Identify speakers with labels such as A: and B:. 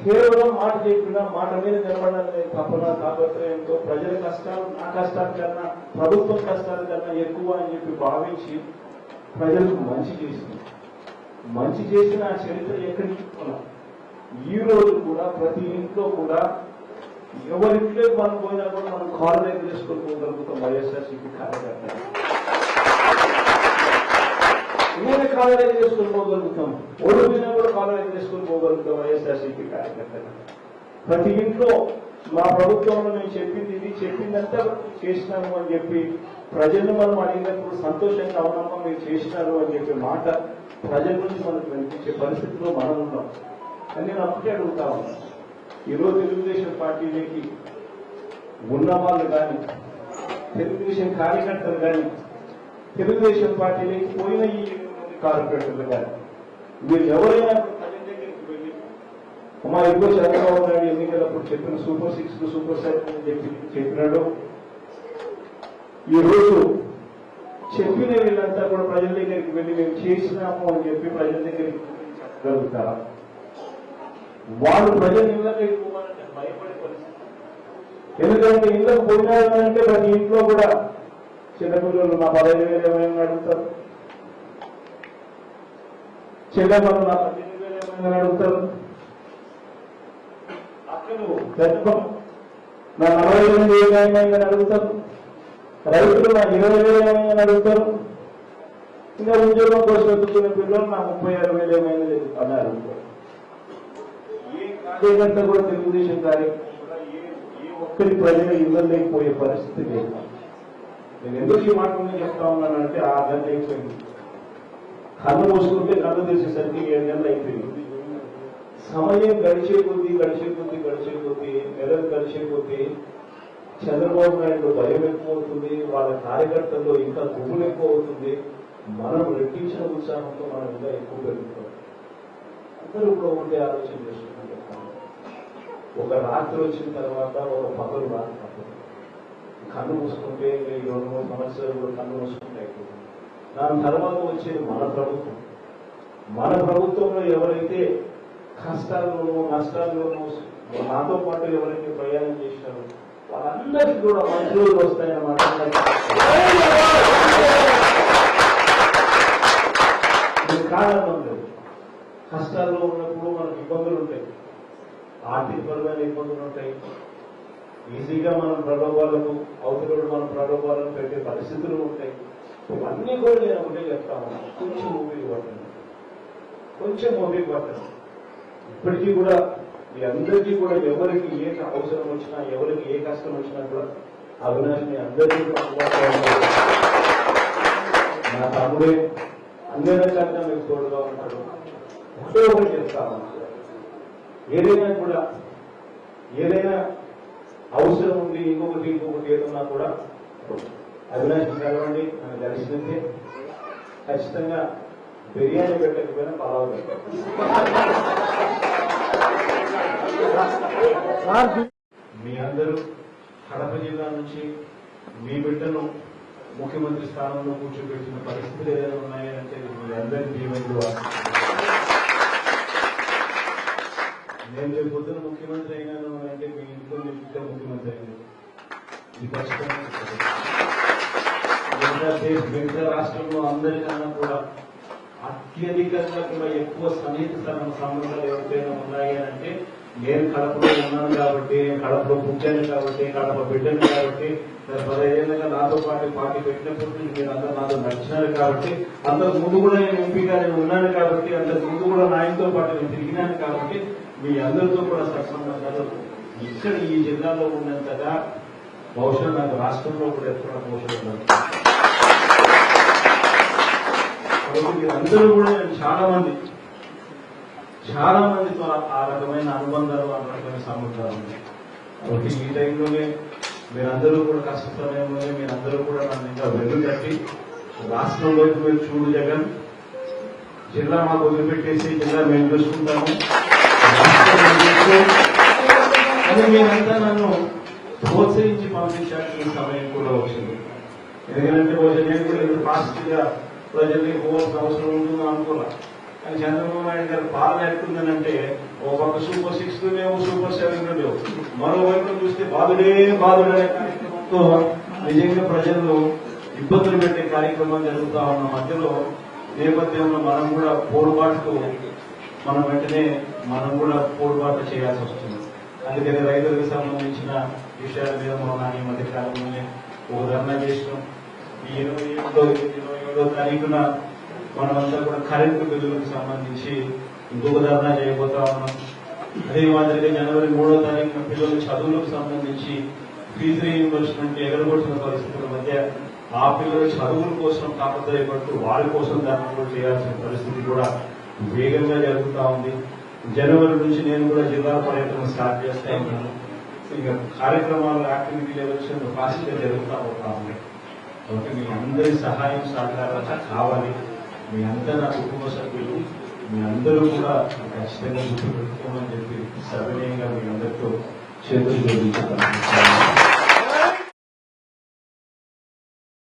A: కేవలం మాట చెప్పినా మాట మీద నిలబడాలనే తపన తాపత్రయంతో ప్రజల కష్టాలు నా కష్టాల కన్నా ప్రభుత్వం కష్టాల కన్నా ఎక్కువ అని చెప్పి భావించి ప్రజలకు మంచి చేసిన ఆ చరిత్ర ఎక్కడికి ఈ రోజు కూడా ప్రతి ఇంట్లో కూడా ఎవరింట్లో మనం పోయినా కూడా మనం కాలరైజ్ చేసుకోగలుగుతాం వైఎస్ఆర్సీపీ కార్యకర్తలు నేనే కాలరైజ్ చేసుకుని పోగలుగుతాం ఓడిపోయినా కూడా కాలరైజ్ చేసుకుని పోగలుగుతాం వైఎస్ఆర్సీపీ కార్యకర్తలు ప్రతి ఇంట్లో మా ప్రభుత్వంలో మేము చెప్పిందంతా చేసినాము అని చెప్పి ప్రజలను మనం అడిగినప్పుడు సంతోషంగా అవునమ్మా మీరు చేసినారు అని చెప్పే మాట ప్రజల నుంచి మనకు వినిపించే పరిస్థితిలో మనం ఉన్నాం అని నేను అప్పటికే అడుగుతా ఉన్నాను. ఈరోజు తెలుగుదేశం పార్టీలోకి ఉన్న వాళ్ళు కానీ తెలుగుదేశం కార్యకర్తలు కానీ తెలుగుదేశం పార్టీలోకి పోయిన ఈ కార్పొరేటర్లు కానీ మీరు ఎవరైనా ప్రజల దగ్గరికి వెళ్ళి అమ్మా ఎక్కువ చంద్రబాబు నాయుడు ఎన్నికలప్పుడు చెప్పిన సూపర్ 6 సూపర్ 7 అని చెప్పినాడు. ఈ రోజు చెప్పిన వీళ్ళంతా కూడా ప్రజల దగ్గరికి వెళ్ళి మేము చేసినాము అని చెప్పి ప్రజల దగ్గరికి జరుగుతారా? వాళ్ళు ప్రజల ఇళ్ళకి పోవాలంటే భయపడే పరిస్థితి. ఎందుకంటే ఇళ్ళకు పోయినారంటే ప్రతి ఇంట్లో కూడా చిన్నపిల్లలు నా 15,000 ఏమైనా అడుగుతారు, చిన్నపిల్లలు నా 18,000 ఏమైనా అడుగుతారు, అక్కలు పెద్ద నా 48,000 ఏమైనా అడుగుతారు, రైతులు నా 20,000 ఏమైనా అడుగుతారు, ఇంకా ఉద్యోగం కోసం ఎత్తుకునే పిల్లలు నా 36,000 ఏమైనా అని అడుగుతారు. ఏ కార్యకర్త కూడా తెలుగుదేశం కార్యకర్త కూడా ఏ ఒక్కరి ప్రజల ఇళ్ళకి లేకపోయే పరిస్థితి లేదు. నేను ఎందుకు ఈ మాట చెప్తా ఉన్నానంటే 6 గంటలు అయిపోయింది. కన్ను మూసుకుంటే కన్ను తెచ్చేసరికి 7 గంటలు అయిపోయింది. సమయం గడిచే కొద్దీ నెలలు గడిచే కొద్దీ చంద్రబాబు నాయుడు భయం ఎక్కువ అవుతుంది, వాళ్ళ కార్యకర్తల్లో ఇంకా గుమ్ములు ఎక్కువ అవుతుంది. మనం రెట్టించిన ఉత్సాహంతో మనం ఇంకా ఎక్కువ పెరుగుతాం. అందరూ కూడా ఉంటే ఆలోచన చేసుకుంటాం. ఒక రాత్రి వచ్చిన తర్వాత ఒక పగలు రాత్రి కన్ను మూసుకుంటే 2-3 సంవత్సరాలు కూడా కన్ను మూసుకుంటే అయిపోతుంది. దాని తర్వాత వచ్చేది మన ప్రభుత్వంలో ఎవరైతే కష్టాల్లోనూ నష్టాల్లోనూ నాతో పాటు ఎవరైతే ప్రయాణం చేసినారో వాళ్ళందరికీ కూడా మంచి రోజులు వస్తాయన్నమాట. కారణం లేదు. కష్టాల్లో ఉన్నప్పుడు మనకు ఇబ్బందులు ఉంటాయి, ఆర్థికపరమైన ఇబ్బందులు ఉంటాయి. ఈజీగా మనం ప్రలోభాలకు అవతల మనం ప్రలోభాలను పెట్టే పరిస్థితులు ఉంటాయి. ఇవన్నీ కూడా నేను ఒకటే చెప్తా ఉన్నాను, కొంచెం ఓపిక పట్టండి. ఇప్పటికీ కూడా మీ అందరికీ కూడా ఎవరికి ఏ అవసరం వచ్చినా ఎవరికి ఏ కష్టం వచ్చినా కూడా అవినాష్ మీ అందరికీ నా తమ్ముడే అన్ని రకాలుగా మీకు తోడుగా ఉంటాడు. ఒకటి చెప్తా ఉన్నాను, ఏదైనా అవసరం ఉంది ఇంకొకటి ఏదన్నా కూడా అవినాష్ కలవండి. నన్ను కలిసినట్టే ఖచ్చితంగా బిర్యానీ పెట్టకపోయినా పలావ్ పెట్టారు. మీ అందరూ కడప జిల్లా నుంచి మీ బిడ్డను ముఖ్యమంత్రి స్థానంలో కూర్చోబెట్టిన పరిస్థితులు ఏదైనా ఉన్నాయంటే మీ అందరి దీవెనలు. నేను రేపు పొద్దున ముఖ్యమంత్రి అయినాను అంటే మీ ఇంట్లో మీ బిడ్డ ముఖ్యమంత్రి అయినాను. ఇది ఖచ్చితంగా మిగతా రాష్ట్రంలో అందరికన్నా కూడా అత్యధికంగా కూడా ఎక్కువ సన్నిహిత సంబంధాలు ఎవరికైనా ఉన్నాయి అంటే నేను కడపలో ఉన్నాను కాబట్టి, కడపలో పుట్టాను కాబట్టి, కడప బిడ్డను కాబట్టి, 15 ఏళ్ళగా నాతో పార్టీ పెట్టినప్పుడు మీరు అందరూ నాతో నడిచినారు కాబట్టి, అంతకు ముందు కూడా నేను ఎంపీగా నేను ఉన్నాను కాబట్టి, అంతకు ముందు కూడా నాయకుతో పాటు నేను తిరిగినాను కాబట్టి మీ అందరితో కూడా సత్సంబంధాలు ఇక్కడ ఈ జిల్లాలో ఉన్నంతగా బహుశా నాకు రాష్ట్రంలో కూడా ఎక్కడ బహుశా ఉన్నారు. అందరూ కూడా చాలా మందితో ఆ రకమైన అనుబంధాలు, ఆ రకమైన సంబంధాలు ఉన్నాయి. కాబట్టి ఈ టైంలోనే మీరందరూ కూడా కష్ట సమయంలోనే మీరందరూ కూడా నన్ను ఇంకా వెన్నుతట్టి రాష్ట్రంలోకి మీరు చూడు జగన్, జిల్లా మాకు వదిలిపెట్టేసి జిల్లా మేము చూసుకుంటాము అని మీరంతా నన్ను ప్రోత్సహించి పంపించాల్సిన సమయం కూడా వచ్చింది. ఎందుకంటే నేను కూడా ఫాస్ట్ గా ప్రజల్ని పోవాల్సిన అవసరం ఉంటుందో అనుకోలే.
B: కానీ చంద్రబాబు నాయుడు గారు పాలన ఎట్లుందనంటే ఓ పక్క సూపర్ 6 లేవు, సూపర్ 7 లేవు, మరోవైపు చూస్తే బాధుడే బాధుడు అనే కార్యక్రమంతో నిజంగా ప్రజలు ఇబ్బందులు పెట్టే కార్యక్రమం జరుగుతా ఉన్న మధ్యలో నేపథ్యంలో మనం కూడా పోరుబాటు మనం వెంటనే మనం కూడా పోరుబాటు చేయాల్సి వస్తుంది. అందుకని రైతులకు సంబంధించిన విషయాల మీద మనం ఈ మధ్య కాలంలోనే ఒక ధర్నా చేసినాం. ఈ 27వ తారీఖున మనమంతా కూడా కరెంటు బిల్లులకు సంబంధించి ఇంకొక ధర్నా చేయబోతా ఉన్నాం. అదే మాదిరిగా జనవరి 3వ తారీఖున పిల్లల చదువులకు సంబంధించి ఫీజు రీయింబర్స్మెంట్ ఎగరగొట్టిన పరిస్థితుల మధ్య ఆ పిల్లల చదువుల కోసం తాపత్రయపడుతూ వారి కోసం ధర్నా కూడా చేయాల్సిన పరిస్థితి కూడా వేగంగా జరుగుతూ ఉంది. జనవరి నుంచి నేను కూడా జిల్లా పర్యటన స్టార్ట్ చేస్తా ఉన్నాను. ఇంకా కార్యక్రమాలు యాక్టివిటీ లెవెల్స్ ఫాస్ట్ గా జరుగుతూ పోతా ఉన్నాయి. కాబట్టి మీ అందరి సహాయం సహకారాలు కావాలి. మీ అందరు నా కుటుంబ సభ్యులు, మీ అందరూ కూడా ఖచ్చితంగా గుర్తు పెట్టుకోమని చెప్పి సవినయంగా మీ అందరితో చేతులు జోడించుతాను.